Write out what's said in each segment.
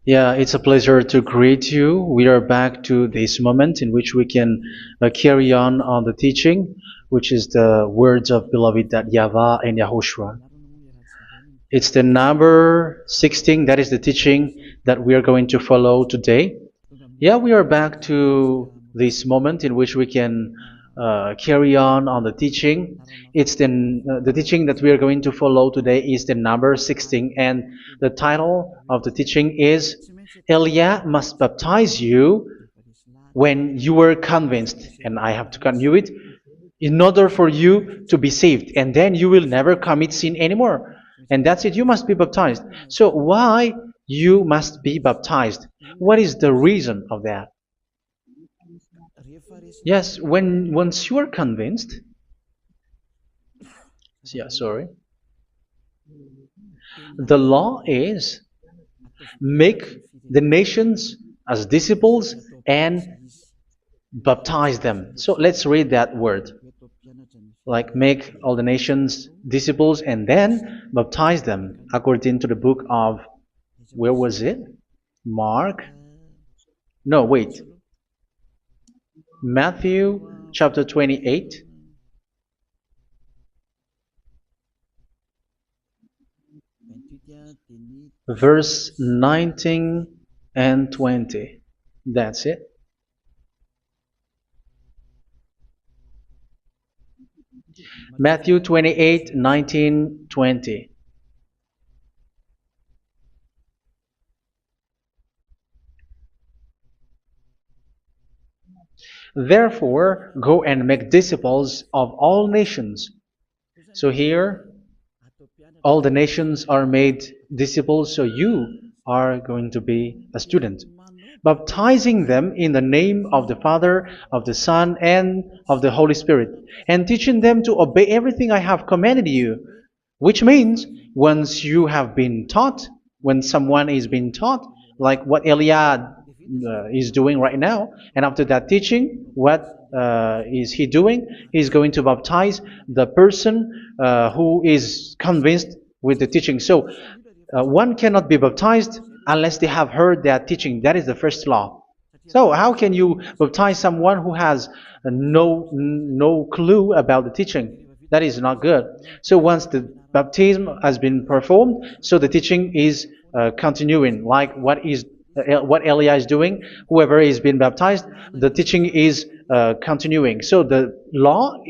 Yeah, it's a pleasure to greet you. We are back to this moment in which we can carry on the teaching, which is the words of beloved that YAHVAH and YAHOSHUA. It's the number 16, that is the teaching that we are going to follow today. Yeah, we are back to this moment in which we can carry on the teaching. It's the teaching that we are going to follow today is the number 16, and the title of the teaching is Elia must baptize you when you were convinced, and I have to continue it, in order for you to be saved, and then you will never commit sin anymore. And that's it, you must be baptized. So why you must be baptized? What is the reason of that? Yes, when once you are convinced, yeah, sorry, the law is make the nations as disciples and baptize them. So let's read that word. Like make all the nations disciples and then baptize them according to the book of, where was it? Mark? No, wait. Matthew chapter 28. Verse 19 and 20. That's it. Matthew 28, 19, 20. Therefore, go and make disciples of all nations. So here, all the nations are made disciples, so you are going to be a student. Baptizing them in the name of the Father, of the Son, and of the Holy Spirit, and teaching them to obey everything I have commanded you. Which means, once you have been taught, when someone is being taught, like what Elia is doing right now, and after that teaching, what is he doing? He's going to baptize the person who is convinced with the teaching. So, one cannot be baptized unless they have heard that teaching. That is the first law. So how can you baptize someone who has no clue about the teaching? That is not good. So once the baptism has been performed, so the teaching is continuing, like what Elia is doing. Whoever is being baptized, the teaching is continuing. So the law,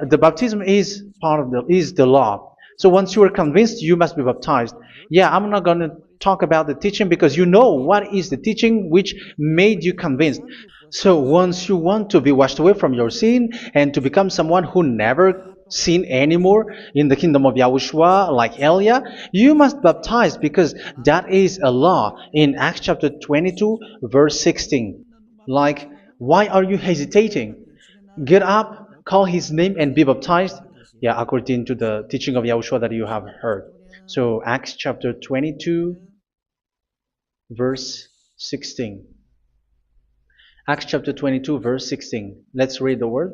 the baptism is part of the law. So once you are convinced, you must be baptized. Yeah, I'm not going to talk about the teaching because you know what is the teaching which made you convinced. So once you want to be washed away from your sin and to become someone who never sin anymore in the kingdom of Yahushua, like Elia, you must baptize because that is a law in Acts chapter 22, verse 16. Like, why are you hesitating? Get up, call his name, and be baptized. Yeah, according to the teaching of Yahushua that you have heard. So Acts chapter 22, verse 16. Acts chapter 22, verse 16. Let's read the word.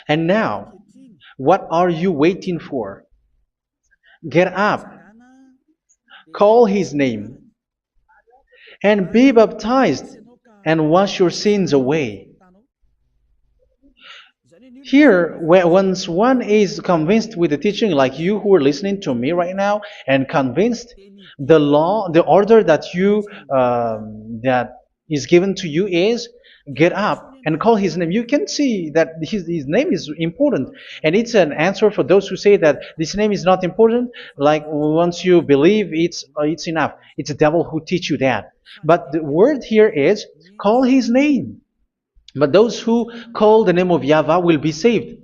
And now, what are you waiting for? Get up, call his name, and be baptized, and wash your sins away. Here, once one is convinced with the teaching, like you who are listening to me right now, and convinced, the law, the order that that is given to you is get up and call his name. You can see that his name is important, and it's an answer for those who say that this name is not important. Like once you believe, it's enough. It's the devil who teach you that. But the word here is call his name. But those who call the name of YAHVAH will be saved,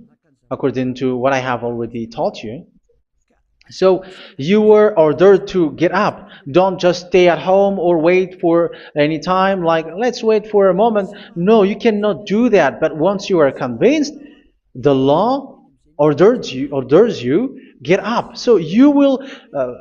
according to what I have already taught you. So you were ordered to get up. Don't just stay at home or wait for any time, like let's wait for a moment. No, you cannot do that. But once you are convinced, the law orders you get up. So you will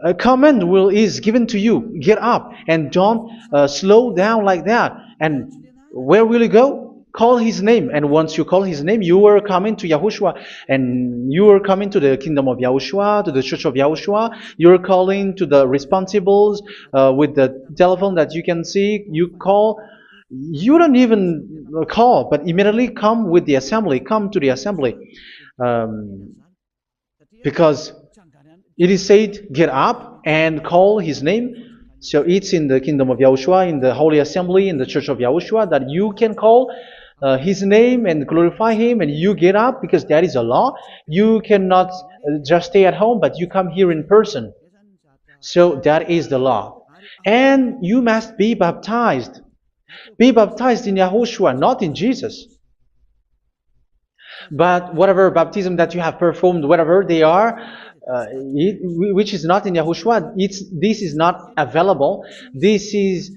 a command is given to you. Get up and don't slow down like that. And where will you go? call his name, and once you call his name, you are coming to Yahushua, and you are coming to the kingdom of Yahushua, to the church of Yahushua. You're calling to the responsibles with the telephone that you can see. You call. You don't even call, but immediately come with the assembly. Come to the assembly, um, because it is said, get up and call his name. So it's in the kingdom of Yahushua, in the holy assembly, in the church of Yahushua, that you can call his name and glorify him, and you get up, because that is a law. You cannot just stay at home, but you come here in person. So that is the law. And you must be baptized. Be baptized in Yahushua, not in Jesus. But whatever baptism that you have performed, whatever they are, which is not in Yahushua, this is not available. This is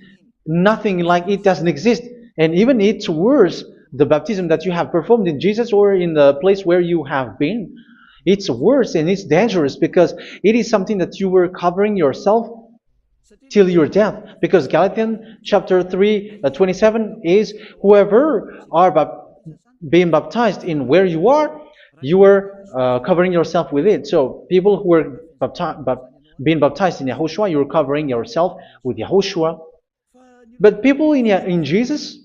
nothing, like it doesn't exist. And even it's worse, the baptism that you have performed in Jesus or in the place where you have been. It's worse and it's dangerous, because it is something that you were covering yourself till your death. Because Galatians chapter 3, 27 is, whoever are being baptized in where you are covering yourself with it. So people who are being baptized in Yahushua, you're covering yourself with Yahushua. But people in Jesus,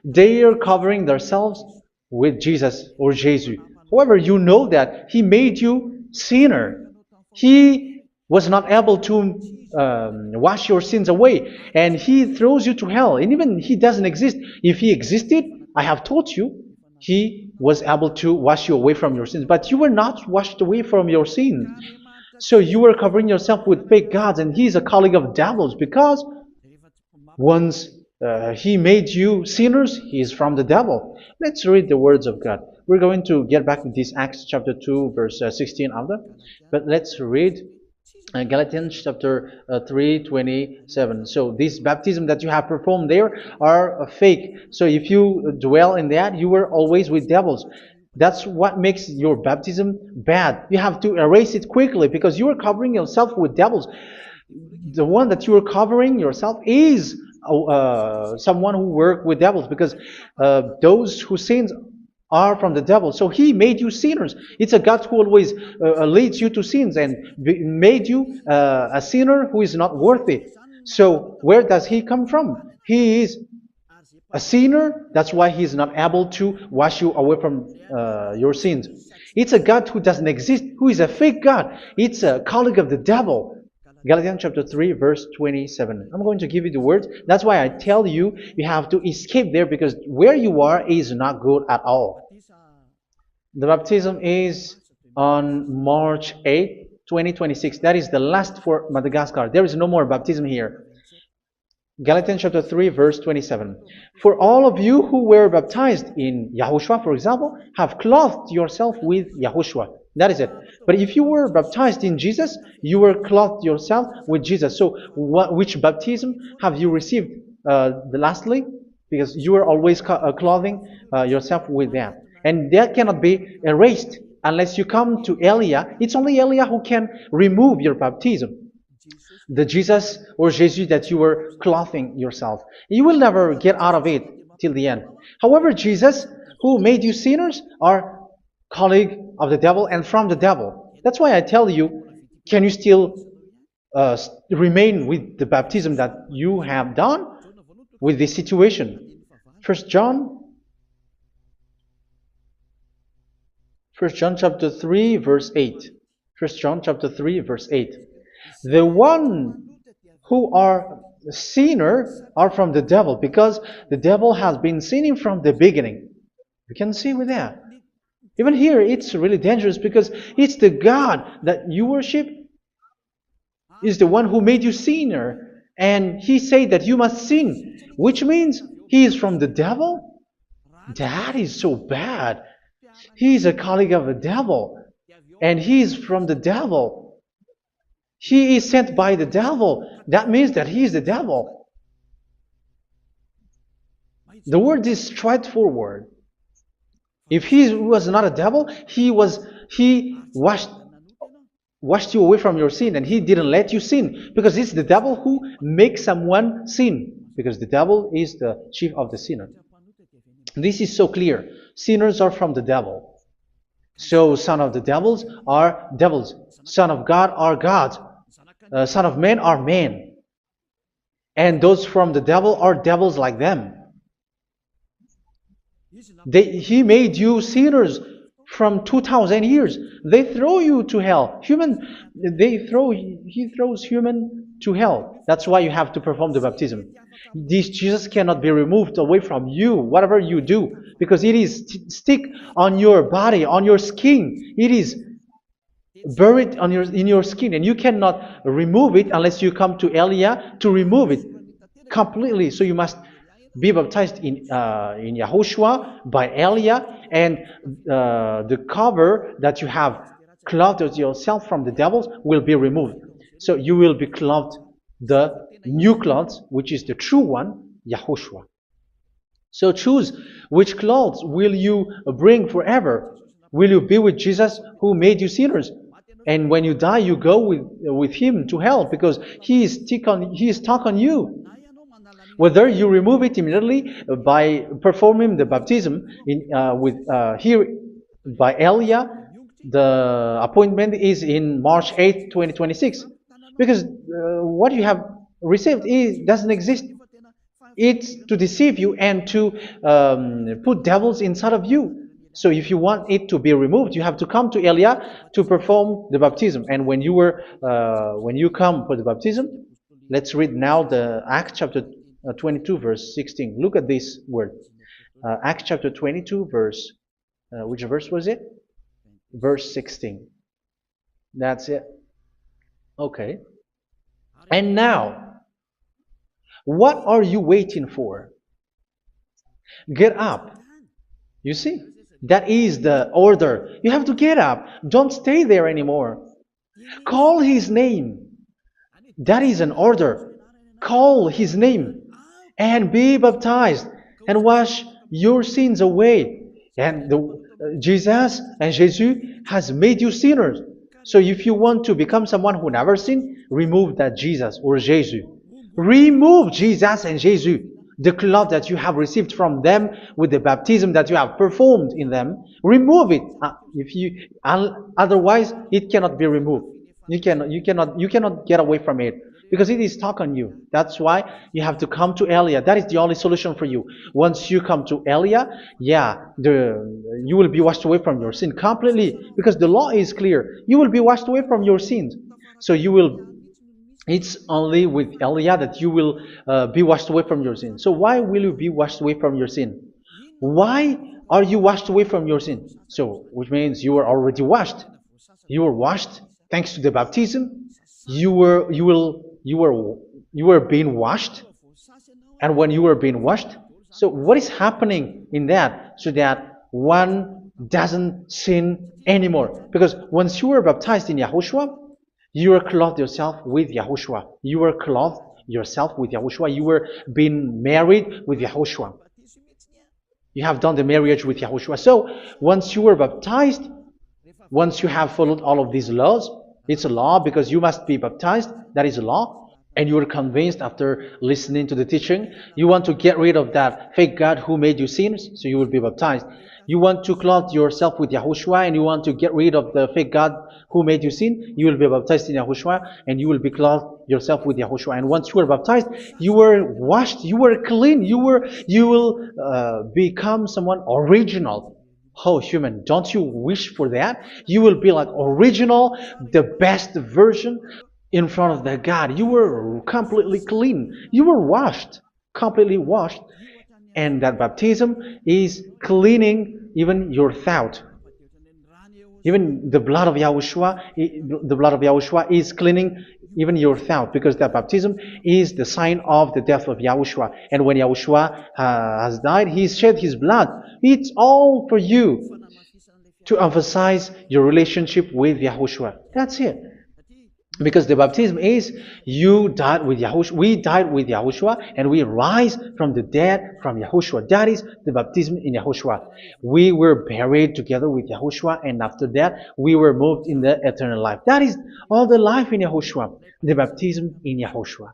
they are covering themselves with Jesus or Jesus. However, you know that he made you sinner. He was not able to wash your sins away, and he throws you to hell. And even he doesn't exist. If he existed, I have told you, he was able to wash you away from your sins. But you were not washed away from your sins. So you were covering yourself with fake gods, and he's a colleague of devils, because once he made you sinners, he is from the devil. Let's read the words of God. We're going to get back to this Acts chapter 2, verse 16 after. But let's read Galatians chapter 3, 27. So this baptism that you have performed there are fake. So if you dwell in that, you were always with devils. That's what makes your baptism bad. You have to erase it quickly, because you are covering yourself with devils. The one that you are covering yourself is someone who works with devils, because those who sin are from the devil. So he made you sinners. It's a God who always leads you to sins, and made you a sinner who is not worthy. So where does he come from? He is a sinner. That's why he is not able to wash you away from your sins. It's a God who doesn't exist, who is a fake God. It's a colleague of the devil. Galatians chapter 3, verse 27. I'm going to give you the words. That's why I tell you, you have to escape there, because where you are is not good at all. The baptism is on March 8, 2026. That is the last for Madagascar. There is no more baptism here. Galatians chapter 3, verse 27. For all of you who were baptized in Yahushua, for example, have clothed yourself with Yahushua. That is it. But if you were baptized in Jesus, you were clothed yourself with Jesus. So which baptism have you received lastly? Because you are always clothing yourself with that. And that cannot be erased unless you come to Elia. It's only Elia who can remove your baptism. The Jesus or Jesus that you were clothing yourself. You will never get out of it till the end. However, Jesus, who made you sinners, are colleague of the devil and from the devil. That's why I tell you, can you still remain with the baptism that you have done with this situation? First John chapter 3, verse 8. First John chapter 3, verse 8. The one who are sinner are from the devil, because the devil has been sinning from the beginning. You can see with that. Even here, it's really dangerous, because it's the God that you worship is the one who made you sinner, and he said that you must sin, which means he is from the devil. That is so bad. He is a colleague of the devil, and he is from the devil. He is sent by the devil. That means that he is the devil. The word is straightforward. If he was not a devil, he washed you away from your sin, and he didn't let you sin, because it's the devil who makes someone sin, because the devil is the chief of the sinner. This is so clear. Sinners are from the devil. So son of the devils are devils. Son of God are gods. Son of men are men. And those from the devil are devils like them. He made you sinners from 2,000 years. They throw you to hell. He throws human to hell. That's why you have to perform the baptism. This Jesus cannot be removed away from you, whatever you do, because it is stick on your body, on your skin. It is buried in your skin, and you cannot remove it unless you come to Elia to remove it completely. So you must be baptized in Yahushua by Elia, and the cover that you have clothed yourself from the devils will be removed. So you will be clothed the new clothes, which is the true one, Yahushua. So choose which clothes will you bring forever. Will you be with Jesus who made you sinners? And when you die, you go with him to hell because he is stuck on you. Whether you remove it immediately by performing the baptism here by Elia, the appointment is in March 8, 2026. Because what you have received doesn't exist. It's to deceive you and to put devils inside of you. So if you want it to be removed, you have to come to Elia to perform the baptism. And when you come for the baptism, let's read now the Acts chapter 22 verse 16. Look at this word. Acts chapter 22 verse, which verse was it? Verse 16. That's it. Okay. And now, what are you waiting for? Get up. You see, that is the order. You have to get up. Don't stay there anymore. Call his name. That is an order. Call his name and be baptized and wash your sins away. And Jesus has made you sinners. So if you want to become someone who never sinned, remove that Jesus or Jesus. Remove Jesus and Jesus, the cloth that you have received from them with the baptism that you have performed in them. Remove it. Otherwise, it cannot be removed. You cannot get away from it because it is stuck on you. That's why you have to come to Elia. That is the only solution for you. Once you come to Elia, you will be washed away from your sin completely because the law is clear. You will be washed away from your sins. So it's only with Elia that you will be washed away from your sin. So why will you be washed away from your sin? Why are you washed away from your sin? So, which means you are already washed. You were washed thanks to the baptism. You were being washed, and when you were being washed, so what is happening in that? So that one doesn't sin anymore. Because once you were baptized in Yahushua, you were clothed yourself with Yahushua. You were clothed yourself with Yahushua. You were being married with Yahushua. You have done the marriage with Yahushua. So once you were baptized, once you have followed all of these laws, it's a law because you must be baptized. That is a law. And you are convinced after listening to the teaching, you want to get rid of that fake God who made you sinners, so you will be baptized. You want to clothe yourself with Yahushua and you want to get rid of the fake God who made you sin, you will be baptized in Yahushua and you will be clothed yourself with Yahushua. And once you are baptized, you were washed, you were clean, you will become someone original. Oh, human, don't you wish for that? You will be like original, the best version in front of the God. You were completely clean. You were washed, completely washed. And that baptism is cleaning even your thought. Even the blood of Yahushua is cleaning even your thought, because that baptism is the sign of the death of Yahushua. And when Yahushua has died, he shed his blood. It's all for you to emphasize your relationship with Yahushua. That's it. Because the baptism is you died with Yahushua, we died with Yahushua, and we rise from the dead from Yahushua. That is the baptism in Yahushua. We were buried together with Yahushua, and after that we were moved in the eternal life. That is all the life in Yahushua, the baptism in Yahushua.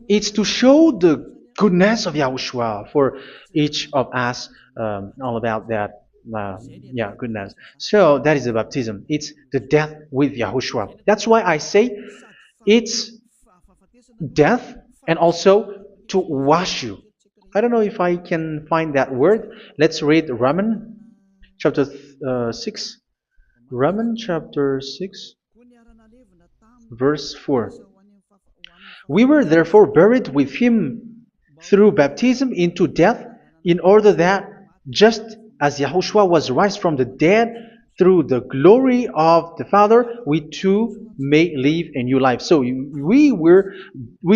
It's to show the goodness of Yahushua for each of us, all about that. Yeah, goodness. So that is the baptism. It's the death with Yahushua. That's why I say it's death and also to wash you. I don't know if I can find that word. Let's read Romans chapter 6. Romans chapter 6, verse 4. We were therefore buried with him through baptism into death, in order that, just as Yahushua was raised from the dead through the glory of the Father, we too may live a new life. So we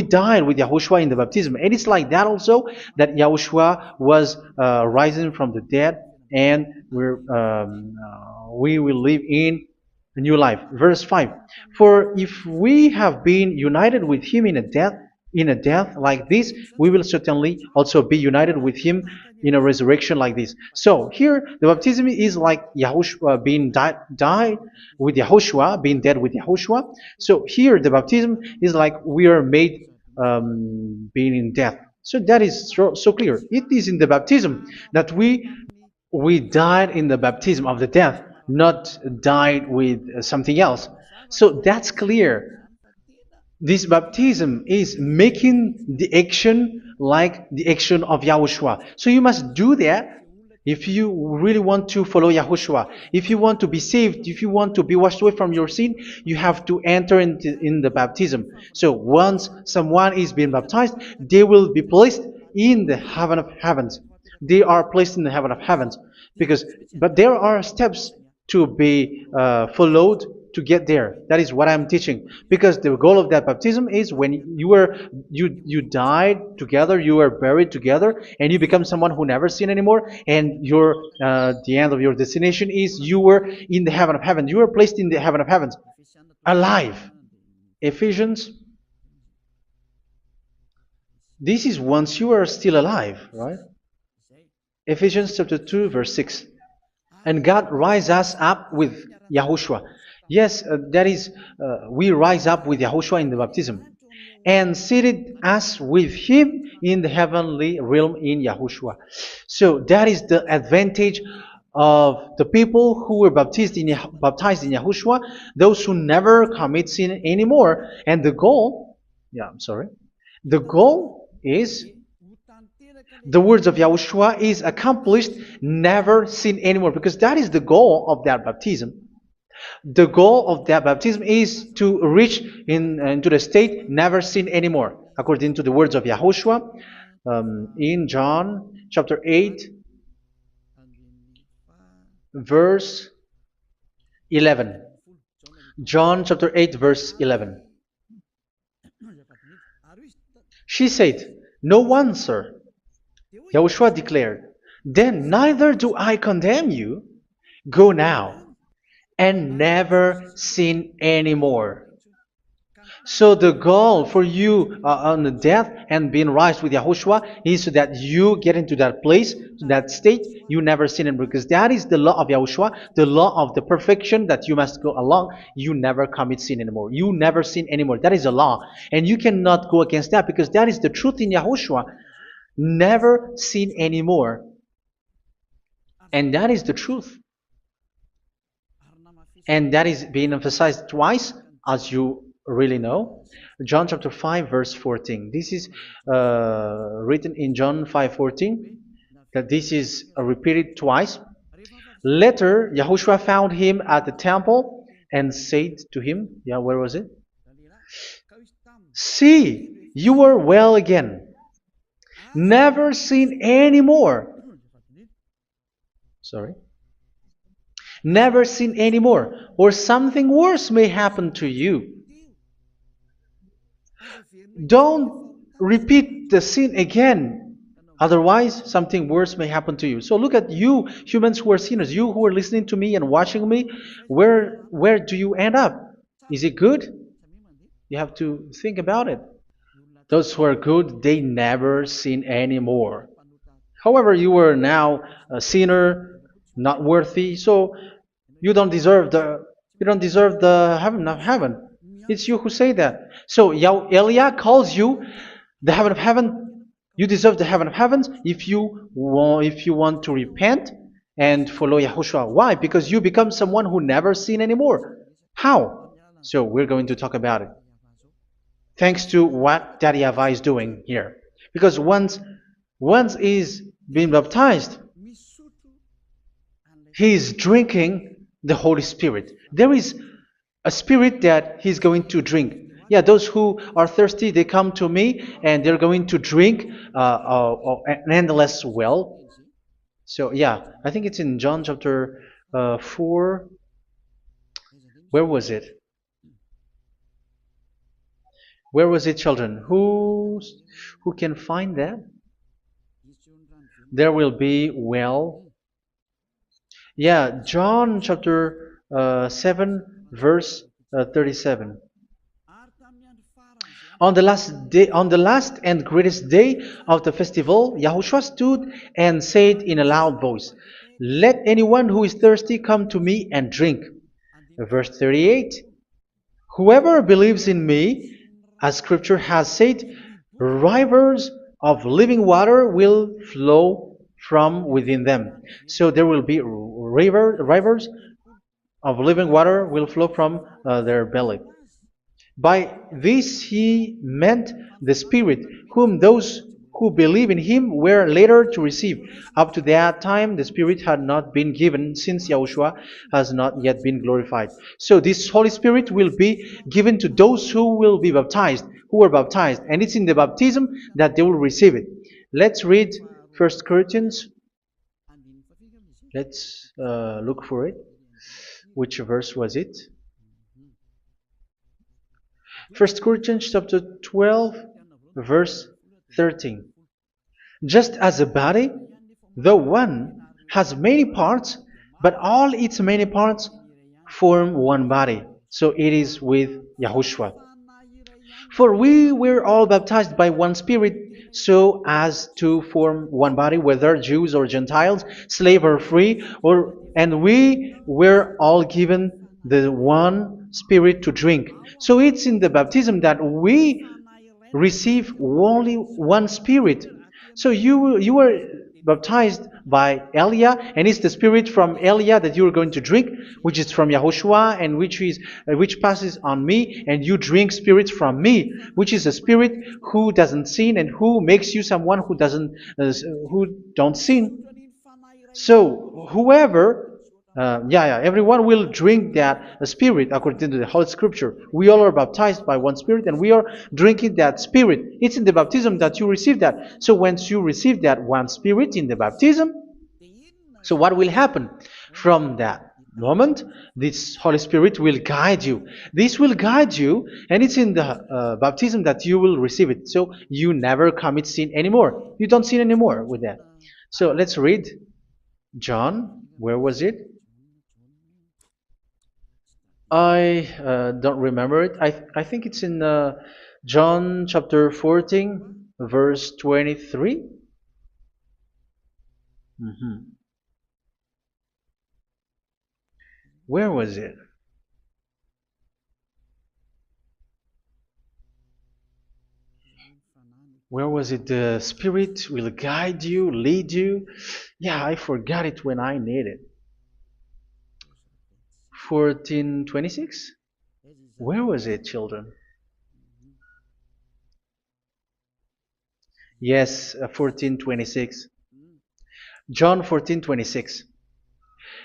died with Yahushua in the baptism, and it's like that also that Yahushua was rising from the dead, and we will live in a new life. Verse 5. For if we have been united with him in a death like this, we will certainly also be united with him in a resurrection like this. So here the baptism is like Yahushua being died with Yahushua, being dead with Yahushua. So here the baptism is like we are made being in death. So that is so clear. It is in the baptism that we died in the baptism of the death, not died with something else. So that's clear. This baptism is making the action like the action of Yahushua. So you must do that if you really want to follow Yahushua. If you want to be saved, if you want to be washed away from your sin, you have to enter in the baptism. So once someone is being baptized, they will be placed in the heaven of heavens. They are placed in the heaven of heavens but there are steps to be followed to get there. That is what I'm teaching. Because the goal of that baptism is when you died together, you were buried together, and you become someone who never sin anymore. And the end of your destination is you were in the heaven of heaven. You were placed in the heaven of heavens, alive. Ephesians. This is once you are still alive, right? Ephesians chapter 2, verse 6. And God rise us up with Yahushua. Yes, that is, we rise up with Yahushua in the baptism. And seated us with him in the heavenly realm in Yahushua. So that is the advantage of the people who were baptized in Yahushua, those who never commit sin anymore. And the goal, the goal is the words of Yahushua is accomplished, never sin anymore, because that is the goal of that baptism. The goal of that baptism is to reach into the state never sin anymore, according to the words of Yahushua in John chapter 8, verse 11. John chapter 8, verse 11. She said, "No one, sir." Yahushua declared, "Then neither do I condemn you. Go now and never sin anymore." So the goal for you on the death and being raised with Yahushua is so that you get into that place, that state, you never sin anymore. Because that is the law of Yahushua, the law of the perfection that you must go along. You never commit sin anymore. You never sin anymore. That is a law. And you cannot go against that because that is the truth in Yahushua. Never sin anymore. And that is the truth. And that is being emphasized twice, as you really know. John chapter 5, verse 14. This is written in John 5:14, that this is repeated twice. Later, Yahushua found him at the temple and said to him, where was it? "See, you are well again. Never sin anymore." Sorry. Never sin anymore, or something worse may happen to you. Don't repeat the sin again. Otherwise, something worse may happen to you. So look at you, humans who are sinners, you who are listening to me and watching me. Where do you end up? Is it good? You have to think about it. Those who are good, they never sin anymore. However, you are now a sinner, not worthy, so you don't deserve the heaven of heaven. It's you who say that. So Elia calls you the heaven of heaven You deserve the heaven of heavens if you want to repent and follow Yahushua. Why? Because you become someone who never sin anymore. How? So we're going to talk about it. Thanks to what Daddy YAHVAH is doing here. Because once he's been baptized, he is drinking the Holy Spirit. There is a spirit that he's going to drink. Yeah, those who are thirsty, they come to me and they're going to drink an endless well. So yeah, I think it's in John chapter 4. Where was it? Where was it, children? Who can find that? There will be well. Yeah, John chapter 7, verse 37. On the last and greatest day of the festival, Yahushua stood and said in a loud voice, "Let anyone who is thirsty come to me and drink." Verse 38. Whoever believes in me, as scripture has said, rivers of living water will flow from within them. So there will be rivers of living water will flow from their belly. By this he meant the Spirit, whom those who believe in him were later to receive. Up to that time, the Spirit had not been given, since Yahushua has not yet been glorified. So this Holy Spirit will be given to those who will be baptized, who were baptized, and it's in the baptism that they will receive it. Let's read 1 Corinthians. Let's look for it. Which verse was it? 1 Corinthians chapter 12, verse 13. Just as a body, though one, has many parts, but all its many parts form one body. So it is with Yahushua. For we were all baptized by one Spirit, so as to form one body, whether Jews or Gentiles, slave or free, and we were all given the one Spirit to drink. So it's in the baptism that we receive only one Spirit. So you were baptized by Elia, and it's the Spirit from Elia that you are going to drink, which is from Yahushua, and which passes on me, and you drink Spirit from me, which is a Spirit who doesn't sin and who makes you someone who don't sin. So whoever everyone will drink that Spirit according to the Holy Scripture. We all are baptized by one Spirit, and we are drinking that Spirit. It's in the baptism that you receive that. So once you receive that one Spirit in the baptism, so what will happen from that moment? This Holy Spirit will guide you. This will guide you, and it's in the baptism that you will receive it. So you never commit sin anymore. You don't sin anymore with that. So let's read John. Where was it? I don't remember it. I think it's in John chapter 14, verse 23. Where was it? Where was it? The Spirit will guide you, lead you. Yeah, I forgot it when I need it. 14:26? Where was it, children? Yes, 14:26. John 14:26.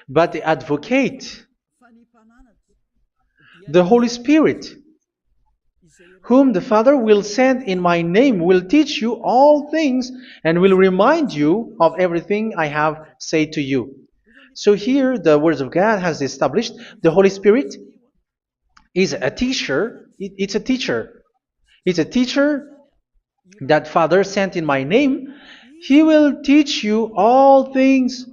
But the Advocate, the Holy Spirit, whom the Father will send in my name, will teach you all things and will remind you of everything I have said to you. So here the Word of God has established the Holy Spirit is a teacher. It's a teacher. It's a teacher that Father sent in my name. He will teach you all things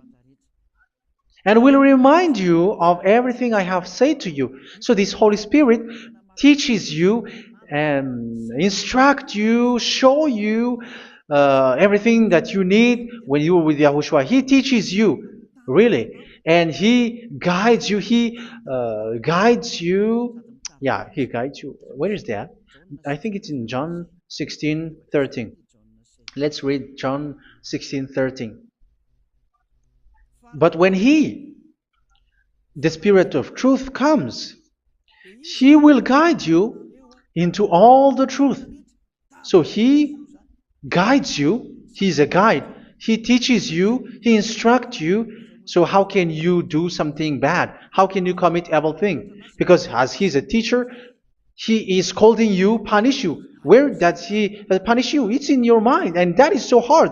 and will remind you of everything I have said to you. So this Holy Spirit teaches you and instruct you, show you everything that you need when you are with Yahushua. He teaches you, really. And He guides you. He guides you. Yeah, He guides you. Where is that? I think it's in John 16:13. Let's read John 16:13. But when He, the Spirit of truth, comes, He will guide you into all the truth. So He guides you. He's a guide. He teaches you. He instructs you. So how can you do something bad? How can you commit evil thing? Because as He's a teacher, He is scolding you, punish you. Where does He punish you? It's in your mind, and that is so hard.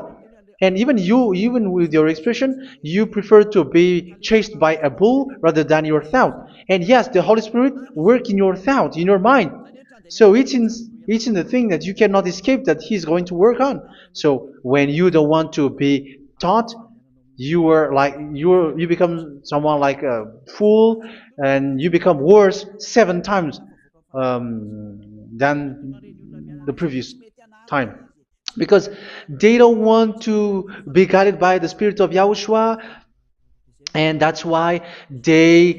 And even you, even with your expression, you prefer to be chased by a bull rather than your thought. And yes, the Holy Spirit work in your thought, in your mind. So it's in the thing that you cannot escape that He's going to work on. So when you don't want to be taught, you become someone like a fool, and you become worse 7 times than the previous time, because they don't want to be guided by the Spirit of Yahushua, and that's why they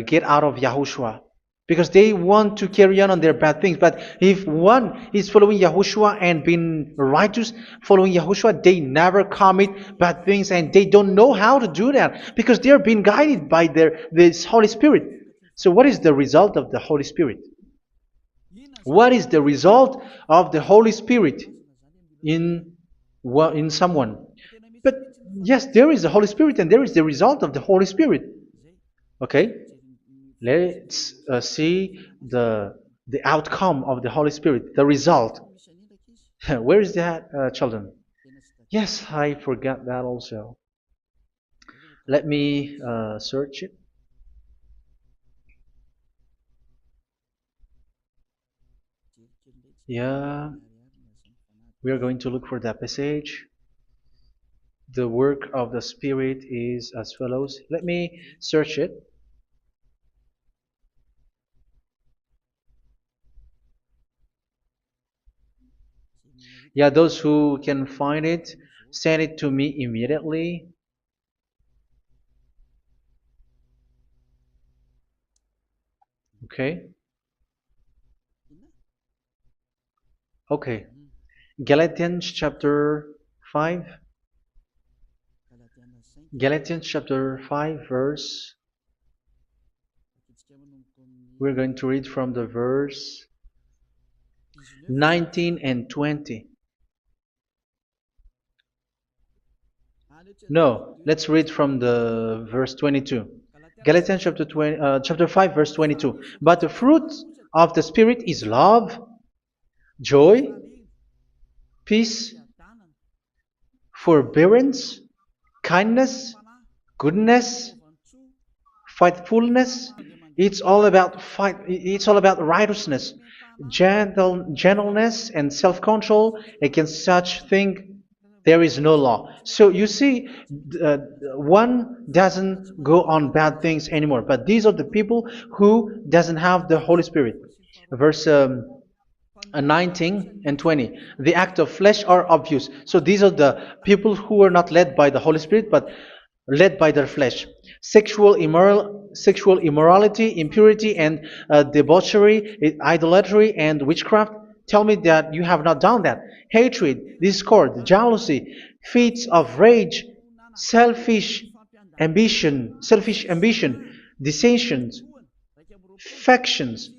get out of Yahushua, because they want to carry on their bad things. But if one is following Yahushua and being righteous, following Yahushua, they never commit bad things, and they don't know how to do that because they are being guided by this Holy Spirit. So what is the result of the Holy Spirit? What is the result of the Holy Spirit in someone? But yes, there is the Holy Spirit, and there is the result of the Holy Spirit. Okay, let's see the outcome of the Holy Spirit, the result. Where is that, children? Yes, I forgot that also. Let me search it. Yeah, we are going to look for that passage. The work of the Spirit is as follows. Let me search it. Yeah, those who can find it, send it to me immediately. Okay. Okay. Galatians chapter 5. Galatians chapter 5 verse. We're going to read from the verse 19 and 20. No, let's read from the verse 22. Galatians chapter 5 verse 22. But the fruit of the Spirit is love, joy, peace, forbearance, kindness, goodness, faithfulness. It's all about It's all about righteousness, gentleness, and self-control. Against such thing there is no law. So you see, one doesn't go on bad things anymore. But these are the people who doesn't have the Holy Spirit. Verse 19 and 20. The act of flesh are obvious. So these are the people who are not led by the Holy Spirit, but led by their flesh. Sexual immorality, impurity, and debauchery, idolatry, and witchcraft. Tell me that you have not done that. Hatred, discord, jealousy, fits of rage, selfish ambition, dissensions, factions.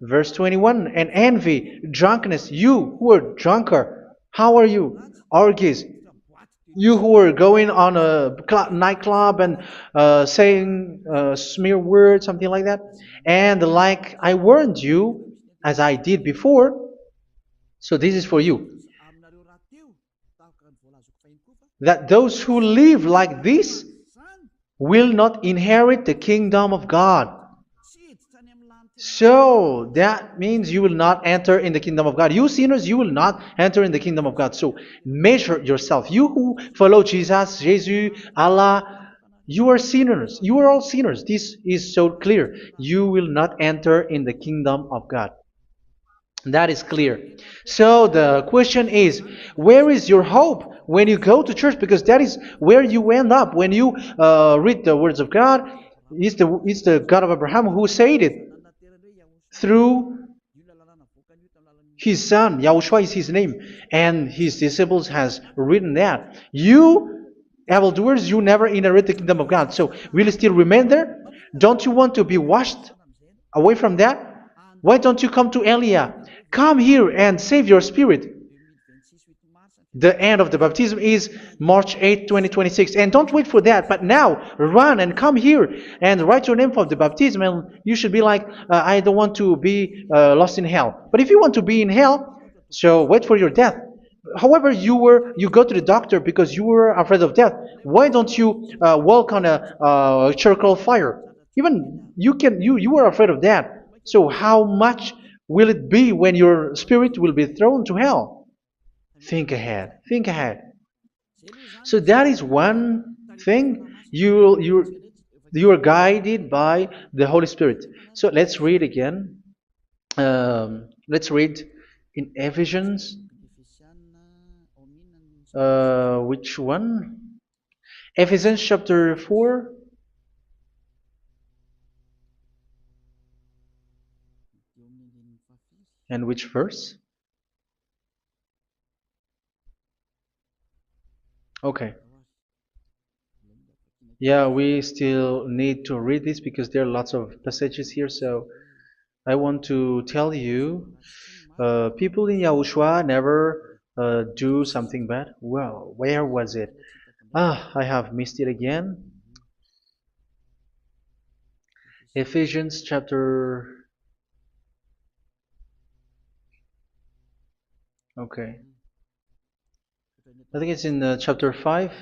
Verse 21, and envy, drunkenness. You who are drunkard, how are you? Orgies. You who are going on a nightclub and saying smear words, something like that. And like I warned you, as I did before, so this is for you, that those who live like this will not inherit the kingdom of God. So that means you will not enter in the kingdom of God. You sinners, you will not enter in the kingdom of God. So measure yourself. You who follow Jesus, Allah, you are sinners. You are all sinners. This is so clear. You will not enter in the kingdom of God. That is clear. So the question is, where is your hope when you go to church? Because that is where you end up. When you read the words of God, it's the God of Abraham who said it. Through His son, Yahushua is his name, and his disciples has written that. You evildoers, you never inherit the kingdom of God. So will you still remain there? Don't you want to be washed away from that? Why don't you come to Elia? Come here and save your spirit. The end of the baptism is March 8, 2026. And don't wait for that, but now run and come here and write your name for the baptism. And you should be like, I don't want to be lost in hell. But if you want to be in hell, so wait for your death. However, you go to the doctor because you were afraid of death. Why don't you walk on a charcoal fire? Even you were afraid of that. So how much will it be when your spirit will be thrown to hell? Think ahead. Think ahead. So that is one thing. You are guided by the Holy Spirit. So let's read again. Let's read in Ephesians. Which one? Ephesians chapter 4. And which verse? Okay. Yeah, we still need to read this because there are lots of passages here. So I want to tell you, people in Yahushua never do something bad. Well, where was it? I have missed it again. Ephesians chapter. Okay. I think it's in chapter 5.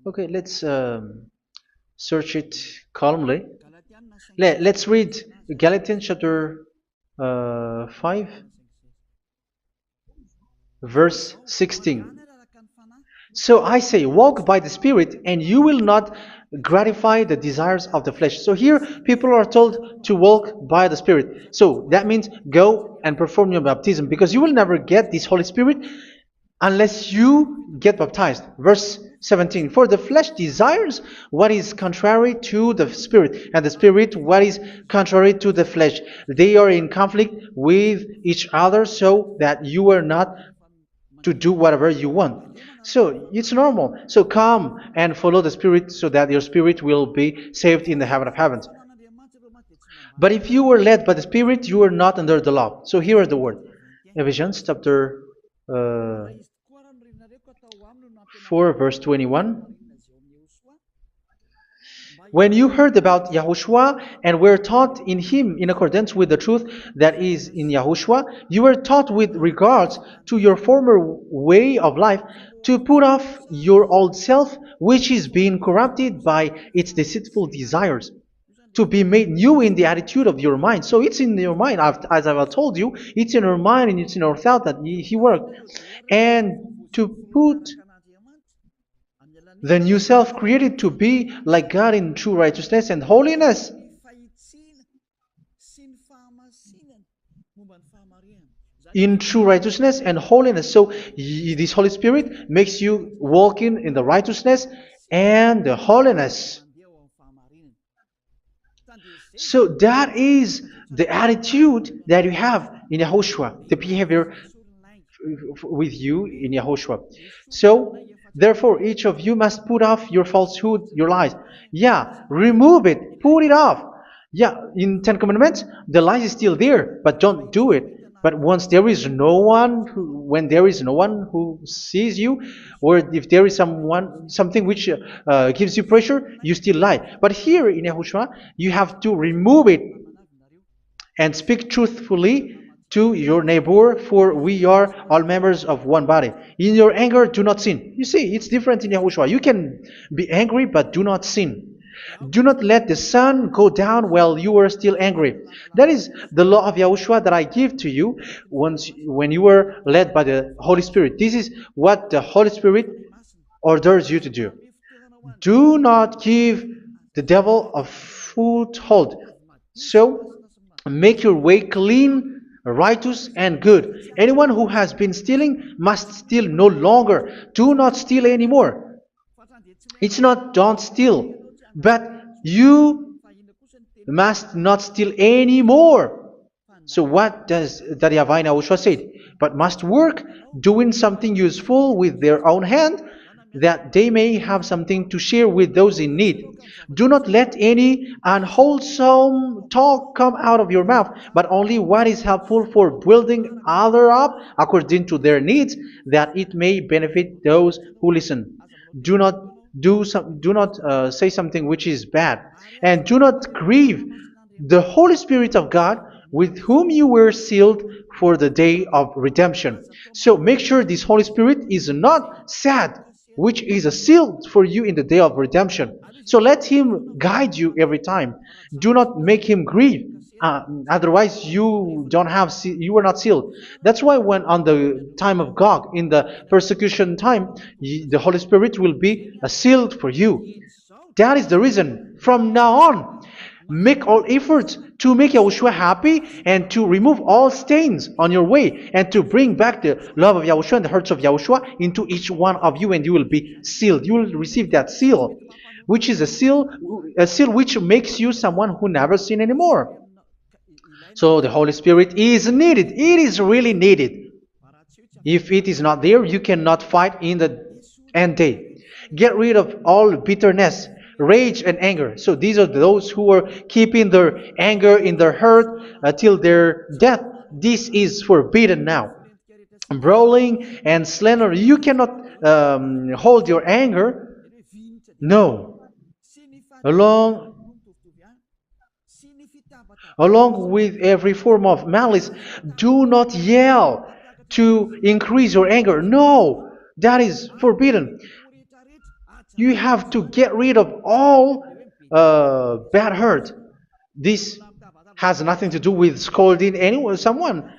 Okay, let's search it calmly. Let's read Galatians chapter 5, verse 16. So I say, walk by the Spirit, and you will not gratify the desires of the flesh. So here, people are told to walk by the Spirit. So that means go and perform your baptism, because you will never get this Holy Spirit unless you get baptized. Verse 17. For the flesh desires what is contrary to the Spirit, and the Spirit what is contrary to the flesh. They are in conflict with each other, so that you are not to do whatever you want. So it's normal. So come and follow the Spirit so that your spirit will be saved in the heaven of heavens. But if you were led by the Spirit, you are not under the law. So here are the word. Ephesians chapter 4 verse 21. When you heard about Yahushua and were taught in him in accordance with the truth that is in Yahushua, you were taught with regards to your former way of life to put off your old self, which is being corrupted by its deceitful desires, to be made new in the attitude of your mind. So it's in your mind, as I've told you, it's in your mind and it's in your thought that he worked. And to put the new self created to be like God in true righteousness and holiness. In true righteousness and holiness. So this Holy Spirit makes you walking in the righteousness and the holiness. So that is the attitude that you have in Yahushua, the behavior with you in Yahushua. So therefore, each of you must put off your falsehood, your lies. Yeah, remove it, put it off. Yeah, in Ten Commandments, the lies is still there, but don't do it. But once there is no one, when there is no one who sees you, or if there is something which gives you pressure, you still lie. But here in Yahushua, you have to remove it and speak truthfully to your neighbor, for we are all members of one body. In your anger, do not sin. You see, it's different in Yahushua. You can be angry, but do not sin. Do not let the sun go down while you are still angry. That is the law of Yahushua that I give to you when you were led by the Holy Spirit. This is what the Holy Spirit orders you to do. Do not give the devil a foothold. So, make your way clean, righteous, and good. Anyone who has been stealing must steal no longer. Do not steal anymore. It's not don't steal, but you must not steal anymore. So what does Daddy Yahweh YAHOSHUA say? But must work doing something useful with their own hand, that they may have something to share with those in need. Do not let any unwholesome talk come out of your mouth, but only what is helpful for building other up according to their needs, that it may benefit those who listen. Do not do not say something which is bad, and do not grieve the Holy Spirit of God, with whom you were sealed for the day of redemption. So make sure this Holy Spirit is not sad, which is a seal for you in the day of redemption. So let Him guide you every time. Do not make Him grieve. Otherwise, you don't have you are not sealed. That's why when on the time of God, in the persecution time, the Holy Spirit will be a sealed for you. That is the reason. From now on, make all efforts to make Yahushua happy and to remove all stains on your way and to bring back the love of Yahushua and the hearts of Yahushua into each one of you, and you will be sealed. You will receive that seal, which is a seal which makes you someone who never sin anymore. So the Holy Spirit is needed. It is really needed. If it is not there, you cannot fight in the end day. Get rid of all bitterness, rage, and anger. So these are those who are keeping their anger in their heart till their death. This is forbidden now. Brawling and slander. You cannot hold your anger. No. Along Along with every form of malice, do not yell to increase your anger. No, that is forbidden. You have to get rid of all bad hurt. This has nothing to do with scolding anyone, someone.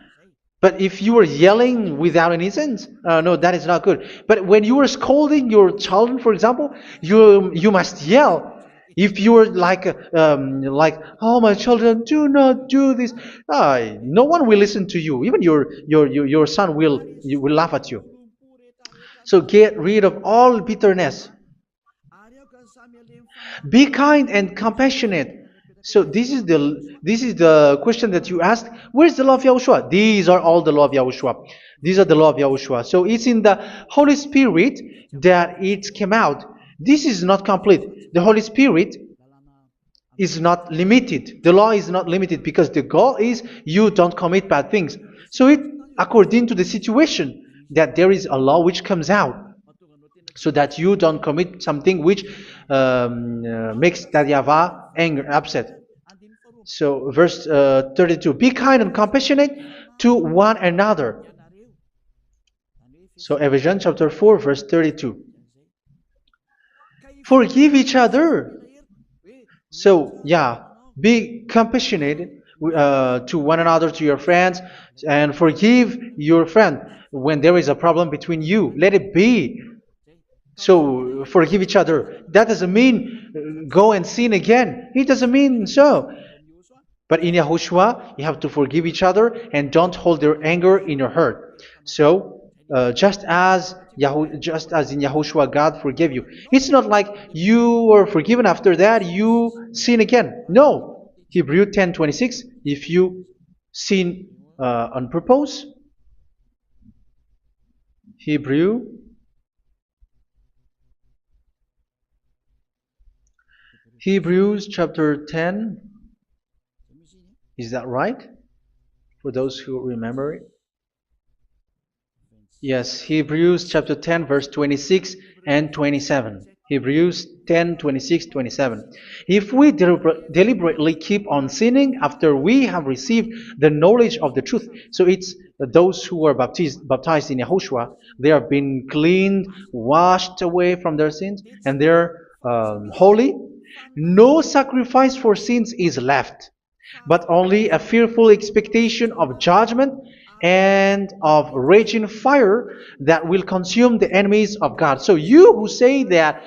But if you are yelling without any sense, no, that is not good. But when you are scolding your children, for example, you must yell. If you are like, oh my children, do not do this, no one will listen to you. Even your son will laugh at you. So get rid of all bitterness. Be kind and compassionate. So this is the question that you asked. Where's the law of Yahushua? These are all the law of Yahushua. These are the law of Yahushua. So it's in the Holy Spirit that it came out. This is not complete. The Holy Spirit is not limited. The law is not limited because the goal is you don't commit bad things. So it according to the situation that there is a law which comes out, so that you don't commit something which makes that YAHVAH anger, upset. So verse 32, be kind and compassionate to one another. So Ephesians chapter 4 verse 32. Forgive each other. So yeah, be compassionate to one another, to your friends, and forgive your friend when there is a problem between you. Let it be. So forgive each other. That doesn't mean go and sin again. It doesn't mean so. But in Yahushua, you have to forgive each other and don't hold their anger in your heart. So just as in Yahushua, God forgave you. It's not like you were forgiven after that you sin again. No. Hebrew 10:26. If you sin on purpose, Hebrews chapter 10. Is that right? For those who remember it? Yes, Hebrews chapter 10 verse 26 and 27. Hebrews 10, 26, 27. If we deliberately keep on sinning after we have received the knowledge of the truth, so it's those who are baptized in Yahushua, they have been cleaned, washed away from their sins, and they're holy. No sacrifice for sins is left, but only a fearful expectation of judgment and of raging fire that will consume the enemies of God. So you who say that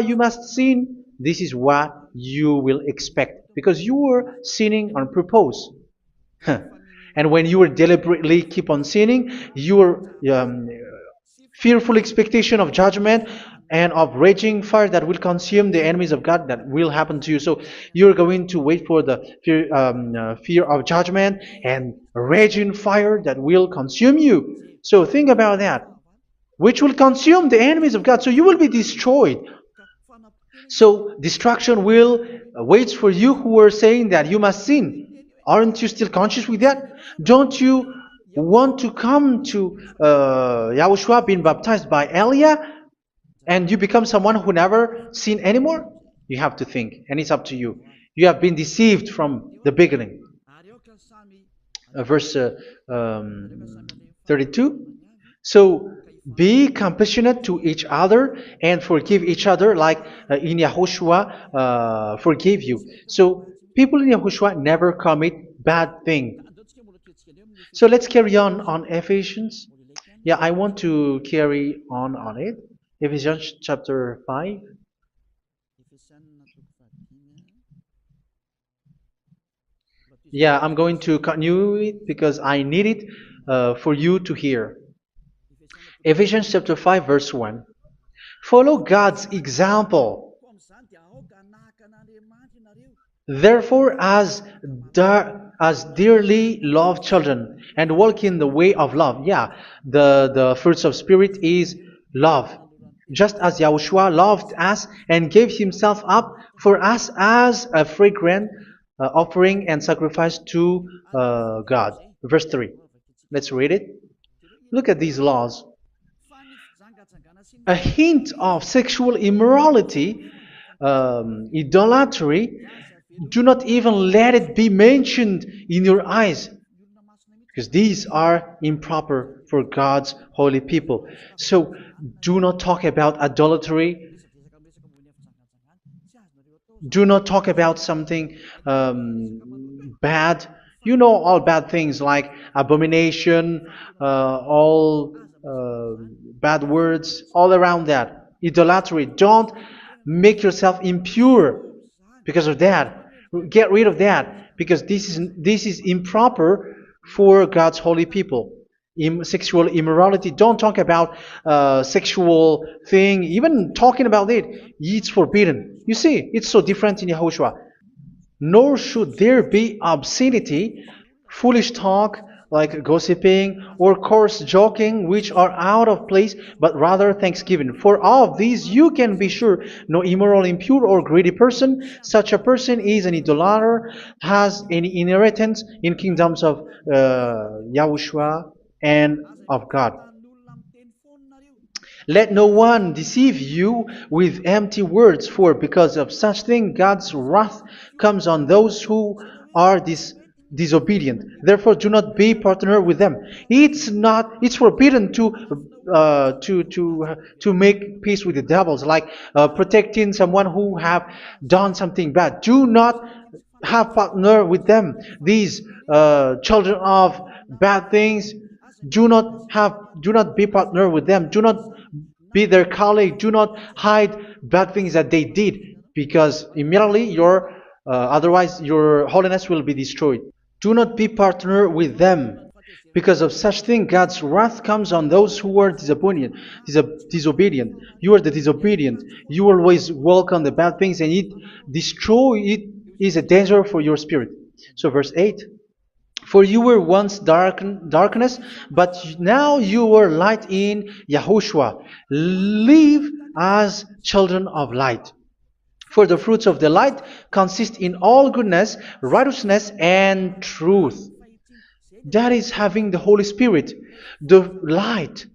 you must sin, this is what you will expect, because you were sinning on purpose. And when you deliberately keep on sinning, you are fearful expectation of judgment and of raging fire that will consume the enemies of God that will happen to you. So you're going to wait for the fear of judgment and raging fire that will consume you. So think about that, which will consume the enemies of God. So you will be destroyed. So destruction will wait for you who are saying that you must sin. Aren't you still conscious with that? Don't you want to come to Yahushua being baptized by Elia and you become someone who never sin anymore? You have to think, and it's up to you. You have been deceived from the beginning. Verse 32. So be compassionate to each other and forgive each other like in Yahushua forgave you. So people in Yahushua never commit bad thing. So let's carry on Ephesians. Yeah, I want to carry on it. Ephesians chapter 5. Yeah, I'm going to continue it because I need it for you to hear. Ephesians chapter 5 verse 1. Follow God's example. Therefore, as dearly loved children, and walk in the way of love. Yeah, the fruits of spirit is love. Just as Yahushua loved us and gave himself up for us as a fragrant offering and sacrifice to God. Verse 3. Let's read it. Look at these laws. A hint of sexual immorality, idolatry, do not even let it be mentioned in your eyes, because these are improper for God's holy people. So do not talk about idolatry. Do not talk about something bad. You know all bad things like abomination, all bad words, all around that. Idolatry. Don't make yourself impure because of that. Get rid of that because this is improper for God's holy people. Sexual immorality. Don't talk about sexual thing. Even talking about it's forbidden. You see, it's so different in Yahushua. Nor should there be obscenity, foolish talk like gossiping or coarse joking, which are out of place, but rather thanksgiving. For of these you can be sure: no immoral, impure, or greedy person, such a person is an idolater, has any inheritance in kingdoms of Yahushua and of God. Let no one deceive you with empty words, for because of such thing God's wrath comes on those who are disobedient. Therefore, do not be partner with them. It's forbidden to make peace with the devils, like protecting someone who have done something bad. Do not have partner with them. These children of bad things. Do not be partner with them. Do not be their colleague. Do not hide bad things that they did, because immediately otherwise your holiness will be destroyed. Do not be partner with them. Because of such thing, God's wrath comes on those who are disobedient. You are the disobedient. You always walk on the bad things, and it is a danger for your spirit. So verse 8. For you were once darkness, but now you are light in Yahushua. Live as children of light. For the fruits of the light consist in all goodness, righteousness, and truth. That is having the Holy Spirit, the light.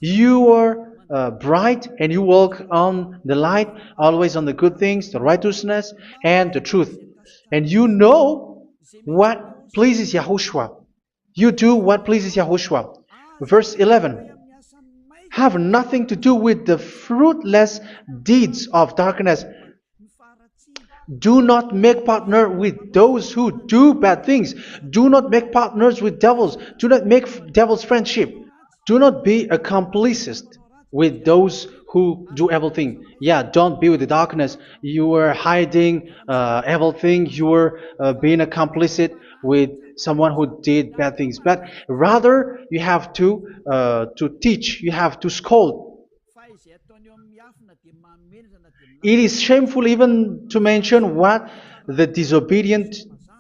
You are bright and you walk on the light, always on the good things, the righteousness, and the truth. And you know what pleases Yahushua. You do what pleases Yahushua. Verse 11. Have nothing to do with the fruitless deeds of darkness. Do not make partner with those who do bad things. Do not make partners with devils. Do not make devil's friendship. Do not be accomplices with those who do evil thing. Yeah, don't be with the darkness. You are hiding evil thing. You are being a complicit with someone who did bad things, but rather you have to teach, you have to scold. It is shameful even to mention what the disobedient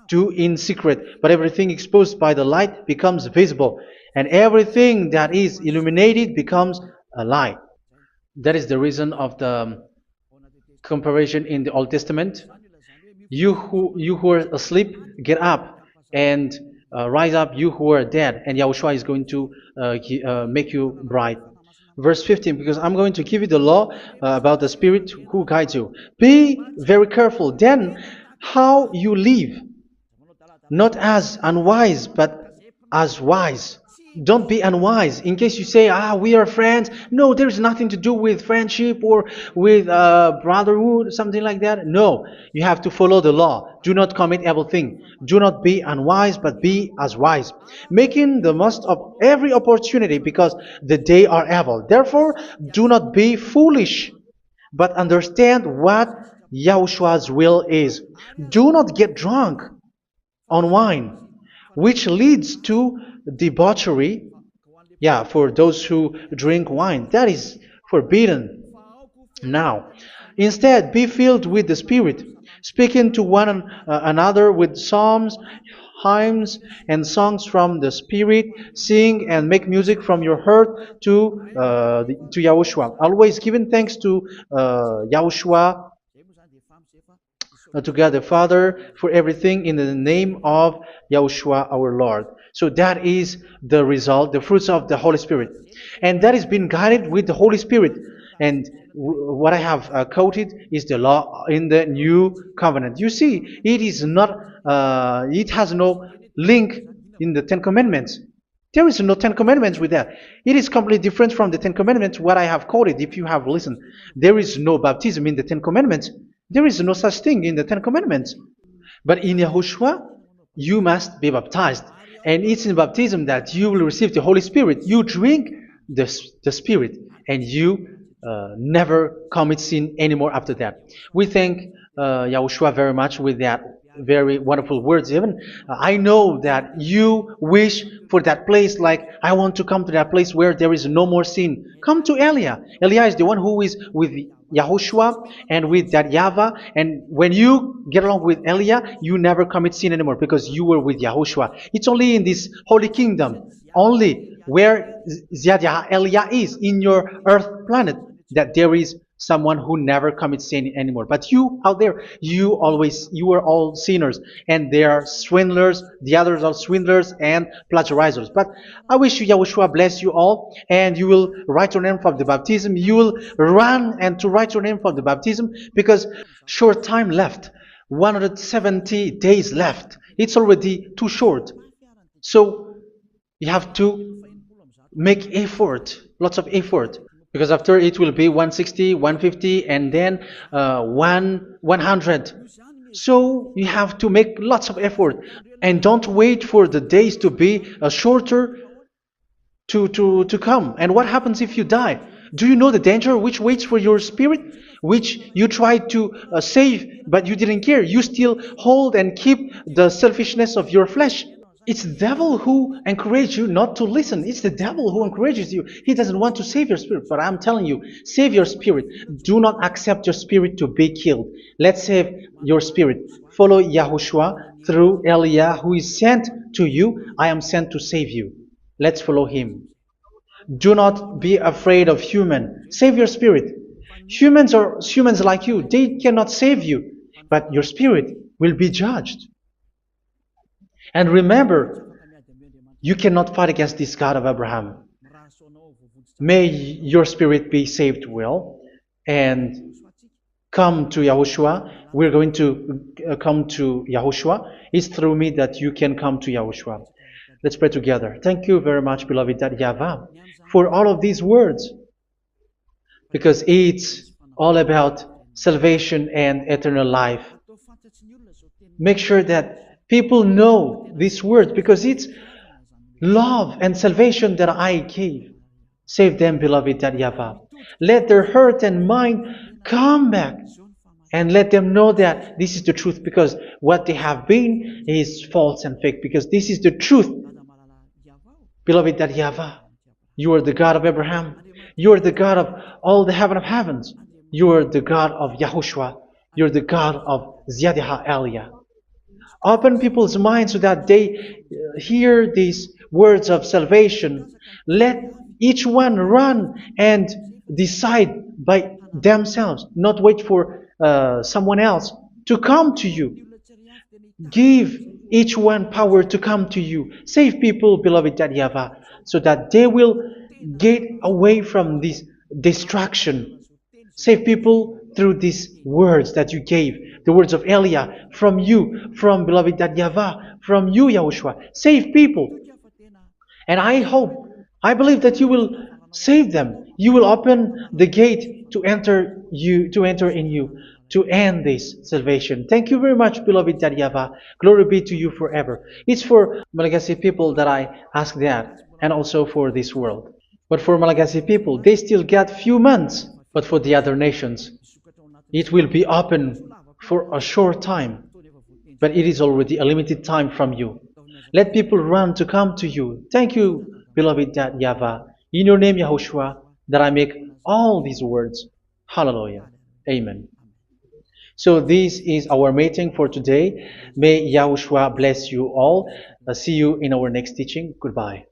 do in secret, but everything exposed by the light becomes visible, and everything that is illuminated becomes a light. That is the reason of the comparison in the Old Testament. You who are asleep, get up and rise up, you who are dead, and Yahushua is going to make you bright. Verse 15, because I'm going to give you the law about the Spirit who guides you. Be very careful then how you live, not as unwise, but as wise. Don't be unwise. In case you say, we are friends. No, there's nothing to do with friendship or with brotherhood, something like that. No, you have to follow the law. Do not commit evil thing. Do not be unwise, but be as wise, making the most of every opportunity, because the day are evil. Therefore, do not be foolish, but understand what Yahushua's will is. Do not get drunk on wine, which leads to debauchery. Yeah, for those who drink wine, that is forbidden now. Instead, be filled with the Spirit, speaking to one another with psalms, hymns, and songs from the Spirit. Sing and make music from your heart to Yahushua. Always giving thanks to Yahushua, to God the Father, for everything in the name of Yahushua our Lord. So that is the result, the fruits of the Holy Spirit. And that is being guided with the Holy Spirit. And what I have quoted is the law in the new covenant. You see, it is not, it has no link in the Ten Commandments. There is no Ten Commandments with that. It is completely different from the Ten Commandments, what I have quoted, if you have listened. There is no baptism in the Ten Commandments. There is no such thing in the Ten Commandments. But in Yahushua, you must be baptized. And it's in baptism that you will receive the Holy Spirit. You drink the Spirit, and you never commit sin anymore after that. We thank Yahushua very much with that very wonderful words. Even I know that you wish for that place, like, I want to come to that place where there is no more sin. Come to Elia. Elia is the one who is with Yahushua and with that YAHVAH, and when you get along with Elia, you never commit sin anymore because you were with Yahushua. It's only in this holy kingdom, only where Ziad Elia is, in your earth planet, that there is someone who never commits sin anymore. But you out there, you are all sinners, and they are swindlers. The others are swindlers and plagiarizers. But I wish you, Yahushua, bless you all, and you will write your name from the baptism. You will run and to write your name from the baptism, because short time left, 170 days left. It's already too short. So you have to make effort, lots of effort, because after it will be 160, 150, and then 100. So you have to make lots of effort, and don't wait for the days to be shorter to come. And what happens if you die? Do you know the danger which waits for your spirit, which you tried to save, but you didn't care? You still hold and keep the selfishness of your flesh. It's the devil who encourages you not to listen. It's the devil who encourages you. He doesn't want to save your spirit. But I'm telling you, save your spirit. Do not accept your spirit to be killed. Let's save your spirit. Follow Yahushua through Elia, who is sent to you. I am sent to save you. Let's follow him. Do not be afraid of human. Save your spirit. Humans are humans like you. They cannot save you. But your spirit will be judged. And remember, you cannot fight against this God of Abraham. May your spirit be saved well and come to Yahushua. We're going to come to Yahushua. It's through me that you can come to Yahushua. Let's pray together. Thank you very much, beloved YAHVAH, for all of these words, because it's all about salvation and eternal life. Make sure that people know this word, because it's love and salvation that I gave. Save them, beloved YAHVAH. Let their heart and mind come back And let them know that this is the truth, because what they have been is false and fake, because this is the truth. Beloved, that YAHVAH, you are the God of Abraham. You are the God of all the heaven of heavens. You are the God of YAHOSHUA. You are the God of Ziyadha Elia. Open people's minds so that they hear these words of salvation. Let each one run and decide by themselves, not wait for someone else to come to you. Give each one power to come to you. Save people, beloved YAHVAH, so that they will get away from this distraction. Save people through these words that you gave, the words of Elia, from you, from beloved YAHVAH, from you, Yahushua. Save people. And I hope, I believe that you will save them. You will open the gate to enter in you, to end this salvation. Thank you very much, beloved YAHVAH. Glory be to you forever. It's for Malagasy people that I ask that, and also for this world. But for Malagasy people, they still get few months. But for the other nations, it will be open for a short time. But it is already a limited time from you. Let people run to come to you. Thank you, beloved YAHVAH. In your name, Yahushua, that I make all these words. Hallelujah. Amen. So this is our meeting for today. May Yahushua bless you all. See you in our next teaching. Goodbye.